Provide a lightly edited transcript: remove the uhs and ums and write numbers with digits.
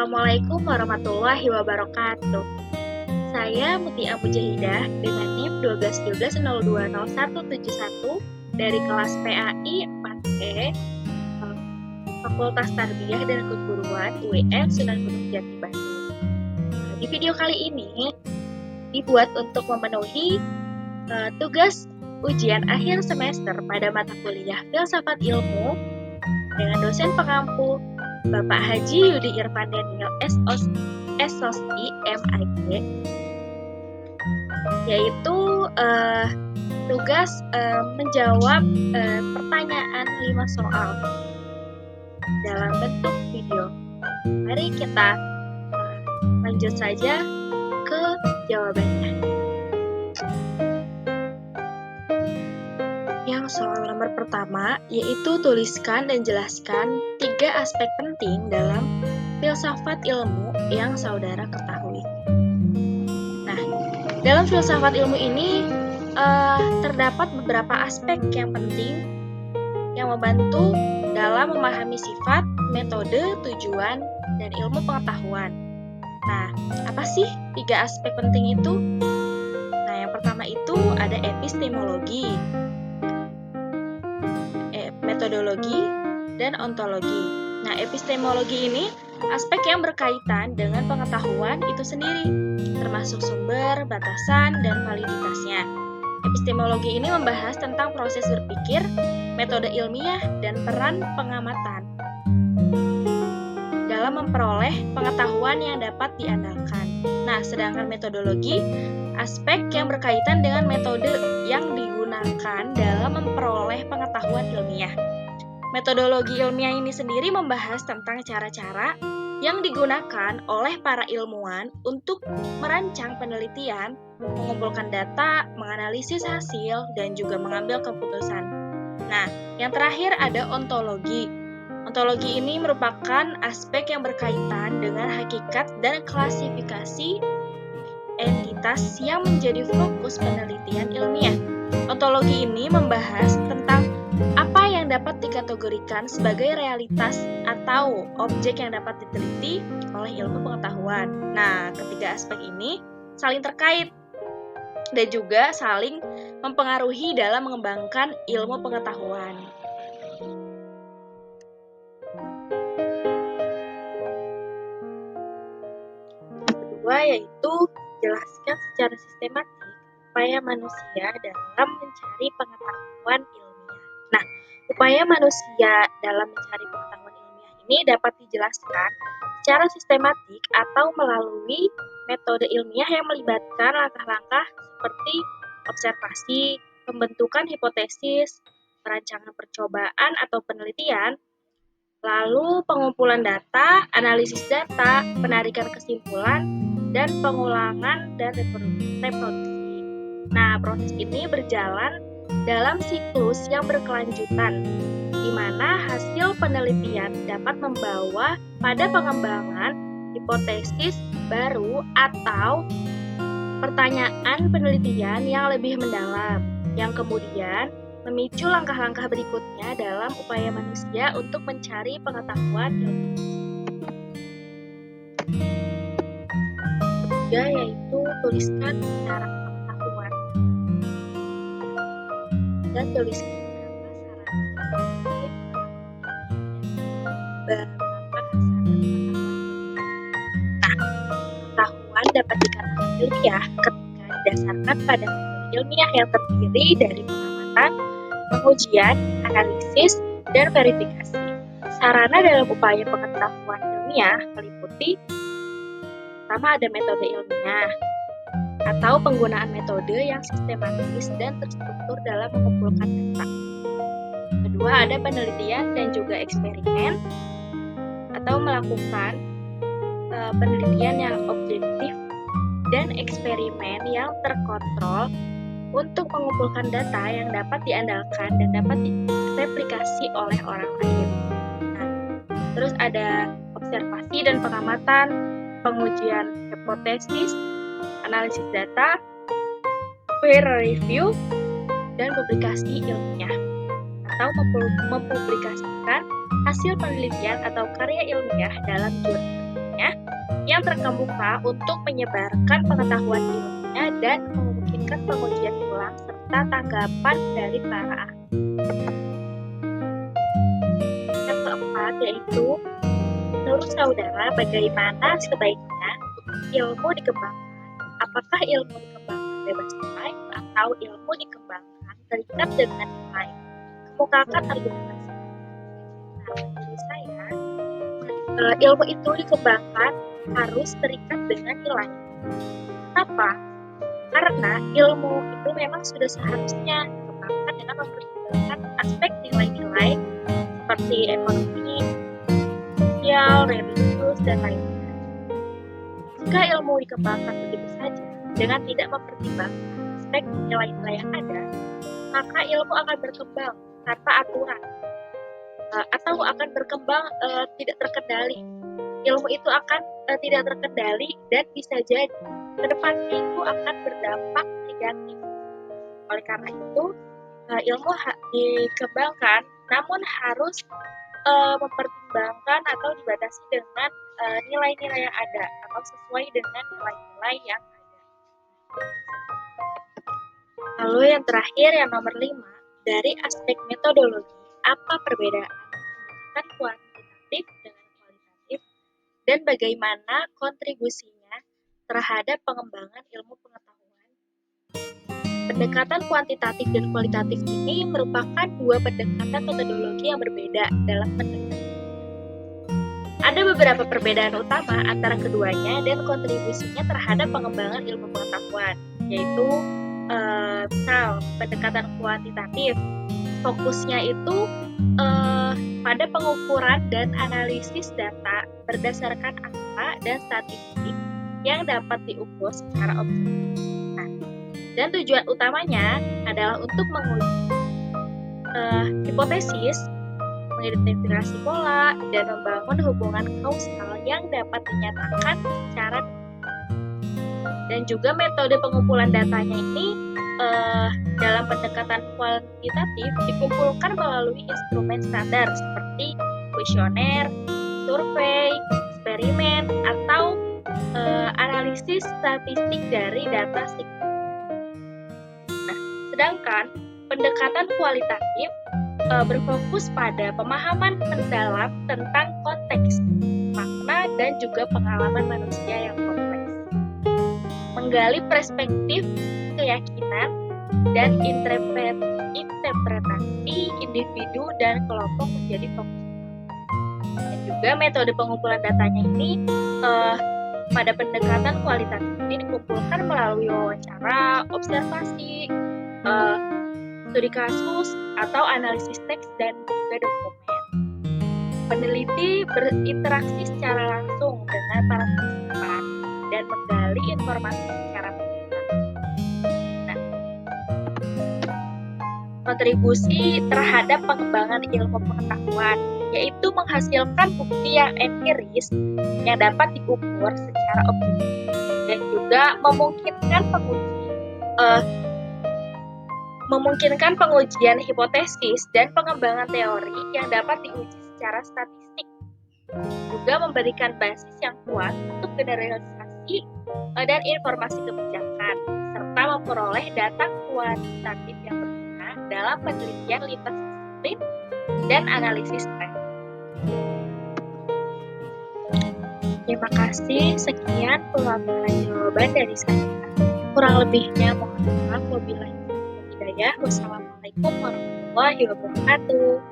Assalamualaikum warahmatullahi wabarakatuh. Saya Mutia Mujahidah dengan NIM 1212020171 dari kelas PAI 4E Fakultas Tarbiyah dan Keguruan UIN Sunan Gunung Jati Bandung. Di video kali ini dibuat untuk memenuhi tugas ujian akhir semester pada mata kuliah Filsafat Ilmu dengan dosen pengampu Bapak Haji Yudi Irfan Daniel SOSI MIG, yaitu tugas menjawab pertanyaan 5 soal dalam bentuk video. Mari kita lanjut saja ke jawabannya. Yang soal nomor pertama, yaitu tuliskan dan jelaskan 3 aspek penting dalam filsafat ilmu yang saudara ketahui. Nah, dalam filsafat ilmu ini terdapat beberapa aspek yang penting yang membantu dalam memahami sifat, metode, tujuan, dan ilmu pengetahuan. Nah, apa sih 3 aspek penting itu? Nah, yang pertama itu ada epistemologi, metodologi, dan ontologi. Nah, epistemologi ini aspek yang berkaitan dengan pengetahuan itu sendiri, termasuk sumber, batasan, dan validitasnya. Epistemologi ini membahas tentang proses berpikir, metode ilmiah, dan peran pengamatan dalam memperoleh pengetahuan yang dapat diandalkan. Nah, sedangkan metodologi, aspek yang berkaitan dengan metode yang digunakan dalam memperoleh pengetahuan ilmiah. Metodologi ilmiah ini sendiri membahas tentang cara-cara yang digunakan oleh para ilmuwan untuk merancang penelitian, mengumpulkan data, menganalisis hasil, dan juga mengambil keputusan. Nah, yang terakhir ada ontologi. Ontologi ini merupakan aspek yang berkaitan dengan hakikat dan klasifikasi entitas yang menjadi fokus penelitian ilmiah. Ontologi ini membahas tentang apa yang dapat dikategorikan sebagai realitas atau objek yang dapat diteliti oleh ilmu pengetahuan. Nah, ketiga aspek ini saling terkait dan juga saling mempengaruhi dalam mengembangkan ilmu pengetahuan. Kedua yaitu jelaskan secara sistematik upaya manusia dalam mencari pengetahuan ilmiah. Nah, upaya manusia dalam mencari pengetahuan ilmiah ini dapat dijelaskan secara sistematik atau melalui metode ilmiah yang melibatkan langkah-langkah seperti observasi, pembentukan hipotesis, perancangan percobaan atau penelitian, lalu pengumpulan data, analisis data, penarikan kesimpulan, dan pengulangan dan reproduksi. Nah, proses ini berjalan dalam siklus yang berkelanjutan, di mana hasil penelitian dapat membawa pada pengembangan hipotesis baru atau pertanyaan penelitian yang lebih mendalam, yang kemudian memicu langkah-langkah berikutnya dalam upaya manusia untuk mencari pengetahuan ilmiah. Ketiga yaitu tuliskan secara pengetahuan dan tuliskan beberapa pengetahuan dapat dikatakan ilmiah ketika didasarkan pada metode ilmiah yang terdiri dari pengamatan, pengujian, analisis, dan verifikasi. Sarana dalam upaya pengetahuan ilmiah meliputi pertama ada metode ilmiah atau penggunaan metode yang sistematis dan terstruktur dalam mengumpulkan data. Kedua ada penelitian dan juga eksperimen atau melakukan penelitian yang objektif dan eksperimen yang terkontrol untuk mengumpulkan data yang dapat diandalkan dan dapat direplikasi oleh orang lain. Nah, terus ada observasi dan pengamatan, pengujian hipotesis, analisis data, peer review, dan publikasi ilmiah atau mempublikasikan hasil penelitian atau karya ilmiah dalam jurnal ilmiah yang terkemuka untuk menyebarkan pengetahuan ilmiah dan memungkinkan pengujian ulang serta tanggapan dari para ahli. Yang keempat yaitu, menurut saudara, bagaimana sebaiknya ilmu dikembangkan? Apakah ilmu dikembangkan bebas nilai atau ilmu dikembangkan terikat dengan nilai? Kemukakan argumentasi. Nah, menurut saya, ilmu itu dikembangkan harus terikat dengan nilai. Kenapa? Karena ilmu itu memang sudah seharusnya dikembangkan dengan mempertimbangkan aspek nilai-nilai seperti ekonomi, sosial, religius, dan lainnya. Jika ilmu dikembangkan begitu saja dengan tidak mempertimbangkan aspek nilai-nilai yang ada, maka ilmu akan berkembang tanpa aturan atau akan berkembang tidak terkendali. Ilmu itu akan tidak terkendali dan bisa jadi ke depannya itu akan berdampak negatif. Oleh karena itu, ilmu dikembangkan namun harus mempertimbangkan atau dibatasi dengan nilai-nilai yang ada atau sesuai dengan nilai-nilai yang ada. Lalu yang terakhir, yang nomor 5, dari aspek metodologi, apa perbedaan pendekatan kuantitatif dengan kualitatif dan bagaimana kontribusinya terhadap pengembangan ilmu pengetahuan? Pendekatan kuantitatif dan kualitatif ini merupakan dua pendekatan metodologi yang berbeda dalam pendekatan. Ada beberapa perbedaan utama antara keduanya dan kontribusinya terhadap pengembangan ilmu pengetahuan, yaitu misal pendekatan kuantitatif fokusnya itu pada pengukuran dan analisis data berdasarkan angka dan statistik yang dapat diukur secara objektif. Dan tujuan utamanya adalah untuk menguji hipotesis, mengidentifikasi pola, dan membangun hubungan kausal yang dapat dinyatakan secara dan juga metode pengumpulan datanya ini dalam pendekatan kuantitatif dikumpulkan melalui instrumen standar seperti kuesioner, survei, eksperimen, atau analisis statistik dari data signifikan. Nah, sedangkan pendekatan kualitatif berfokus pada pemahaman mendalam tentang konteks, makna, dan juga pengalaman manusia yang kompleks. Menggali perspektif, keyakinan, dan interpretasi individu dan kelompok menjadi fokus. Dan juga metode pengumpulan datanya ini pada pendekatan kualitatif ini dikumpulkan melalui wawancara, observasi, studi kasus, atau analisis teks dan juga dokumen. Peneliti berinteraksi secara langsung dengan para partisipan dan menggali informasi secara mendalam. Nah, kontribusi terhadap pengembangan ilmu pengetahuan yaitu menghasilkan bukti yang empiris yang dapat diukur secara objektif dan juga memungkinkan pengujian hipotesis dan pengembangan teori yang dapat diuji secara statistik, juga memberikan basis yang kuat untuk generalisasi dan informasi kebijakan, serta memperoleh data kuantitatif yang berguna dalam penelitian lintas disiplin dan analisis tren. Terima kasih, sekian pemaparan jawaban dari saya. Kurang lebihnya mohon maaf. Wabillahi taufiq wal hidayah. Wassalamualaikum warahmatullahi wabarakatuh.